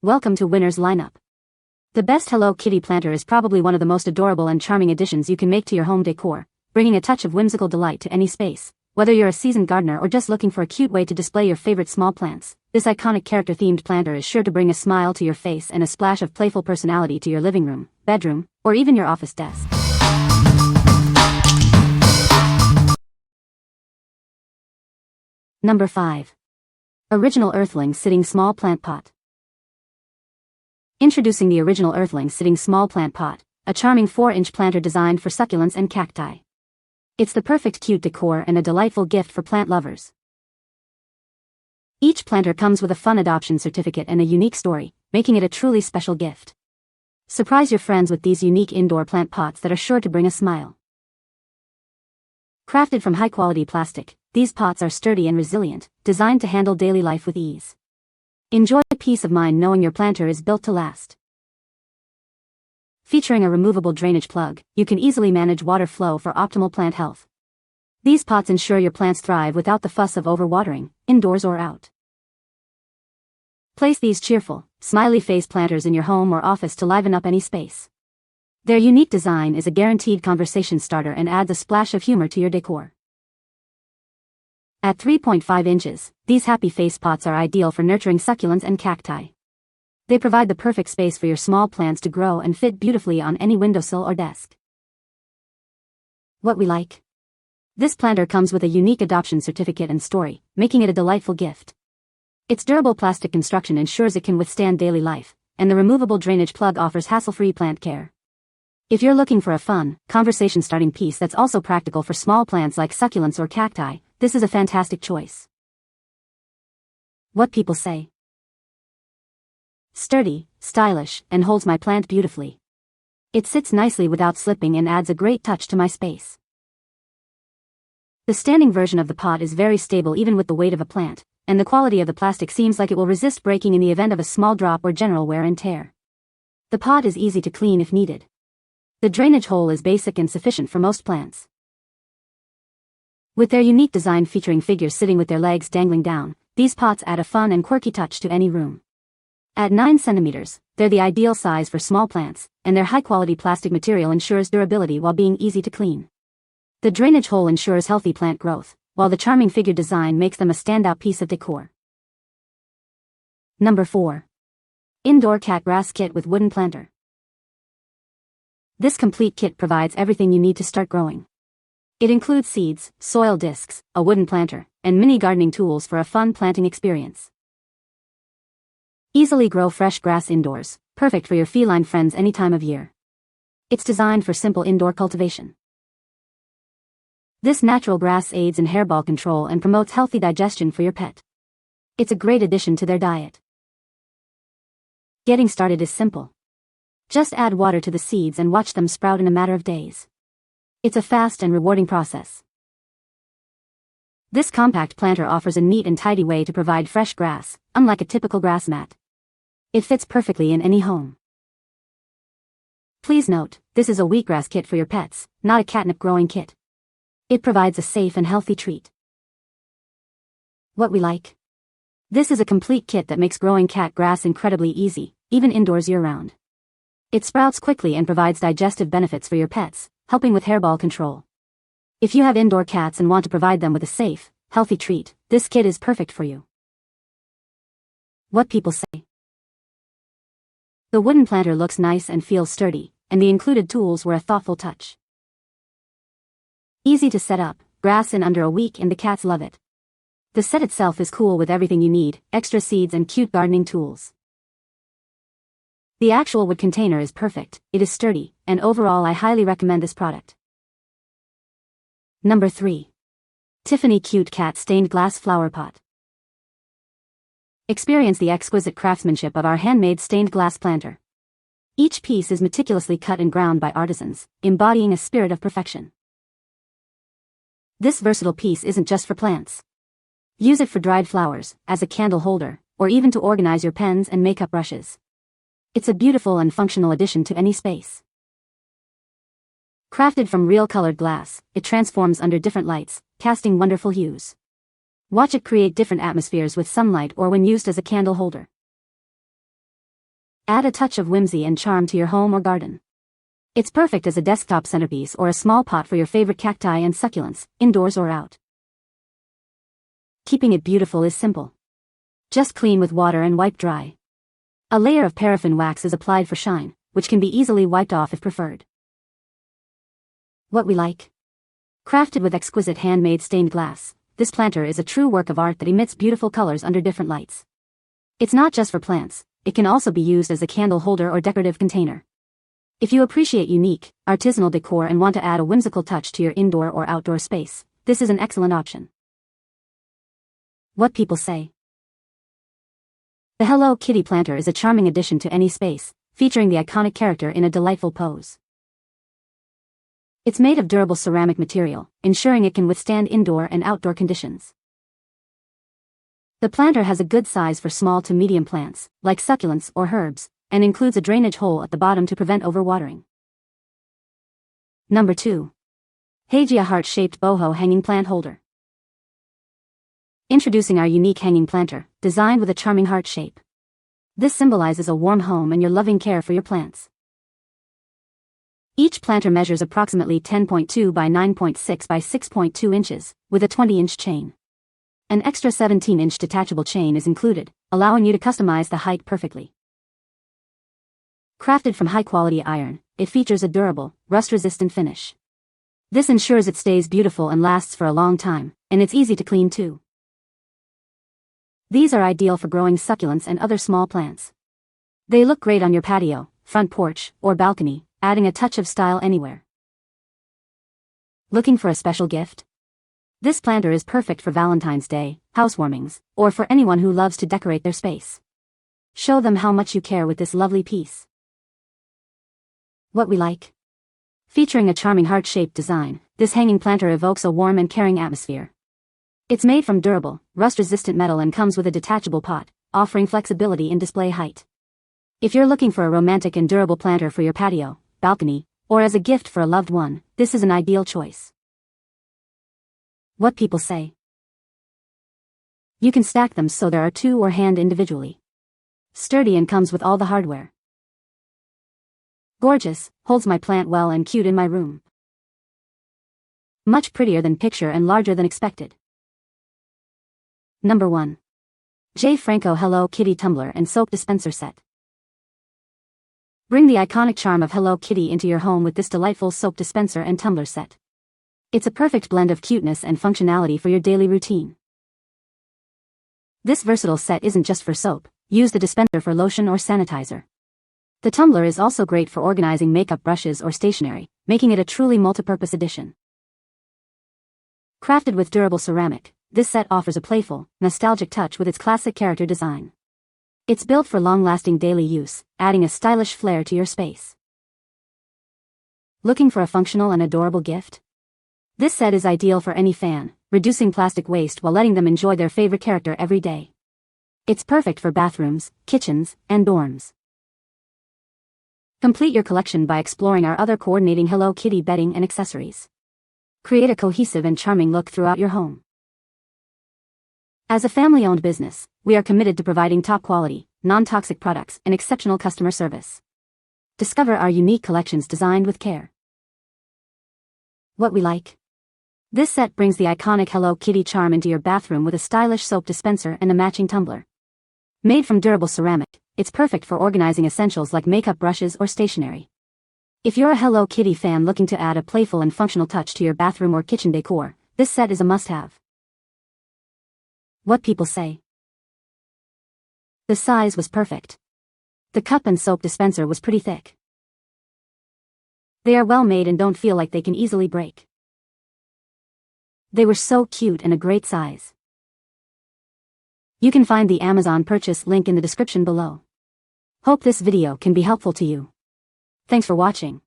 Welcome to Winner's Lineup. The best Hello Kitty planter is probably one of the most adorable and charming additions you can make to your home decor, bringing a touch of whimsical delight to any space. Whether you're a seasoned gardener or just looking for a cute way to display your favorite small plants, this iconic character-themed planter is sure to bring a smile to your face and a splash of playful personality to your living room, bedroom, or even your office desk. Number 5. Original Earthlings Sitting Small Plant Pot. Introducing the original Earthlings Sitting Small Plant Pot, a charming 4-inch planter designed for succulents and cacti. It's the perfect cute decor and a delightful gift for plant lovers. Each planter comes with a fun adoption certificate and a unique story, making it a truly special gift. Surprise your friends with these unique indoor plant pots that are sure to bring a smile. Crafted from high-quality plastic, these pots are sturdy and resilient, designed to handle daily life with ease. Enjoy peace of mind knowing your planter is built to last. Featuring a removable drainage plug, you can easily manage water flow for optimal plant health. These pots ensure your plants thrive without the fuss of overwatering, indoors or out. Place these cheerful, smiley face planters in your home or office to liven up any space. Their unique design is a guaranteed conversation starter and adds a splash of humor to your decor. At 3.5 inches, these happy face pots are ideal for nurturing succulents and cacti. They provide the perfect space for your small plants to grow and fit beautifully on any windowsill or desk. What we like? This planter comes with a unique adoption certificate and story, making it a delightful gift. Its durable plastic construction ensures it can withstand daily life, and the removable drainage plug offers hassle-free plant care. If you're looking for a fun, conversation-starting piece that's also practical for small plants like succulents or cacti, this is a fantastic choice. What people say. Sturdy, stylish, and holds my plant beautifully. It sits nicely without slipping and adds a great touch to my space. The standing version of the pot is very stable even with the weight of a plant, and the quality of the plastic seems like it will resist breaking in the event of a small drop or general wear and tear. The pot is easy to clean if needed. The drainage hole is basic and sufficient for most plants. With their unique design featuring figures sitting with their legs dangling down, these pots add a fun and quirky touch to any room. At 9 centimeters, they're the ideal size for small plants, and their high-quality plastic material ensures durability while being easy to clean. The drainage hole ensures healthy plant growth, while the charming figure design makes them a standout piece of decor. Number 4. Indoor Cat Grass Kit with Wooden Planter. This complete kit provides everything you need to start growing. It includes seeds, soil discs, a wooden planter, and mini gardening tools for a fun planting experience. Easily grow fresh grass indoors, perfect for your feline friends any time of year. It's designed for simple indoor cultivation. This natural grass aids in hairball control and promotes healthy digestion for your pet. It's a great addition to their diet. Getting started is simple. Just add water to the seeds and watch them sprout in a matter of days. It's a fast and rewarding process. This compact planter offers a neat and tidy way to provide fresh grass, unlike a typical grass mat. It fits perfectly in any home. Please note, this is a wheatgrass kit for your pets, not a catnip growing kit. It provides a safe and healthy treat. What we like? This is a complete kit that makes growing cat grass incredibly easy, even indoors year-round. It sprouts quickly and provides digestive benefits for your pets, helping with hairball control. If you have indoor cats and want to provide them with a safe, healthy treat, this kit is perfect for you. What people say. The wooden planter looks nice and feels sturdy, and the included tools were a thoughtful touch. Easy to set up, grass in under a week and the cats love it. The set itself is cool with everything you need, extra seeds and cute gardening tools. The actual wood container is perfect, it is sturdy, and overall I highly recommend this product. Number 3. Tiffany Cute Cat Stained Glass Flower Pot. Experience the exquisite craftsmanship of our handmade stained glass planter. Each piece is meticulously cut and ground by artisans, embodying a spirit of perfection. This versatile piece isn't just for plants. Use it for dried flowers, as a candle holder, or even to organize your pens and makeup brushes. It's a beautiful and functional addition to any space. Crafted from real colored glass, it transforms under different lights, casting wonderful hues. Watch it create different atmospheres with sunlight or when used as a candle holder. Add a touch of whimsy and charm to your home or garden. It's perfect as a desktop centerpiece or a small pot for your favorite cacti and succulents, indoors or out. Keeping it beautiful is simple. Just clean with water and wipe dry. A layer of paraffin wax is applied for shine, which can be easily wiped off if preferred. What we like. Crafted with exquisite handmade stained glass, this planter is a true work of art that emits beautiful colors under different lights. It's not just for plants, it can also be used as a candle holder or decorative container. If you appreciate unique, artisanal decor and want to add a whimsical touch to your indoor or outdoor space, this is an excellent option. What people say. The Hello Kitty planter is a charming addition to any space, featuring the iconic character in a delightful pose. It's made of durable ceramic material, ensuring it can withstand indoor and outdoor conditions. The planter has a good size for small to medium plants, like succulents or herbs, and includes a drainage hole at the bottom to prevent overwatering. Number 2. Hajia heart-shaped boho hanging plant holder. Introducing our unique hanging planter, designed with a charming heart shape. This symbolizes a warm home and your loving care for your plants. Each planter measures approximately 10.2 by 9.6 by 6.2 inches, with a 20-inch chain. An extra 17-inch detachable chain is included, allowing you to customize the height perfectly. Crafted from high-quality iron, it features a durable, rust-resistant finish. This ensures it stays beautiful and lasts for a long time, and it's easy to clean too. These are ideal for growing succulents and other small plants. They look great on your patio, front porch, or balcony, adding a touch of style anywhere. Looking for a special gift? This planter is perfect for Valentine's Day, housewarmings, or for anyone who loves to decorate their space. Show them how much you care with this lovely piece. What we like. Featuring a charming heart-shaped design, this hanging planter evokes a warm and caring atmosphere. It's made from durable, rust-resistant metal and comes with a detachable pot, offering flexibility in display height. If you're looking for a romantic and durable planter for your patio, balcony, or as a gift for a loved one, this is an ideal choice. What people say. You can stack them so there are two or hand individually. Sturdy and comes with all the hardware. Gorgeous, holds my plant well and cute in my room. Much prettier than picture and larger than expected. Number 1. Franco Hello Kitty Tumbler and Soap Dispenser Set. Bring the iconic charm of Hello Kitty into your home with this delightful soap dispenser and tumbler set. It's a perfect blend of cuteness and functionality for your daily routine. This versatile set isn't just for soap, use the dispenser for lotion or sanitizer. The tumbler is also great for organizing makeup brushes or stationery, making it a truly multipurpose addition. Crafted with durable ceramic, this set offers a playful, nostalgic touch with its classic character design. It's built for long-lasting daily use, adding a stylish flair to your space. Looking for a functional and adorable gift? This set is ideal for any fan, reducing plastic waste while letting them enjoy their favorite character every day. It's perfect for bathrooms, kitchens, and dorms. Complete your collection by exploring our other coordinating Hello Kitty bedding and accessories. Create a cohesive and charming look throughout your home. As a family-owned business, we are committed to providing top-quality, non-toxic products and exceptional customer service. Discover our unique collections designed with care. What we like. This set brings the iconic Hello Kitty charm into your bathroom with a stylish soap dispenser and a matching tumbler. Made from durable ceramic, it's perfect for organizing essentials like makeup brushes or stationery. If you're a Hello Kitty fan looking to add a playful and functional touch to your bathroom or kitchen decor, this set is a must-have. What people say. The size was perfect. The cup and soap dispenser was pretty thick. They are well made and don't feel like they can easily break. They were so cute and a great size. You can find the Amazon purchase link in the description below. Hope this video can be helpful to you. Thanks for watching.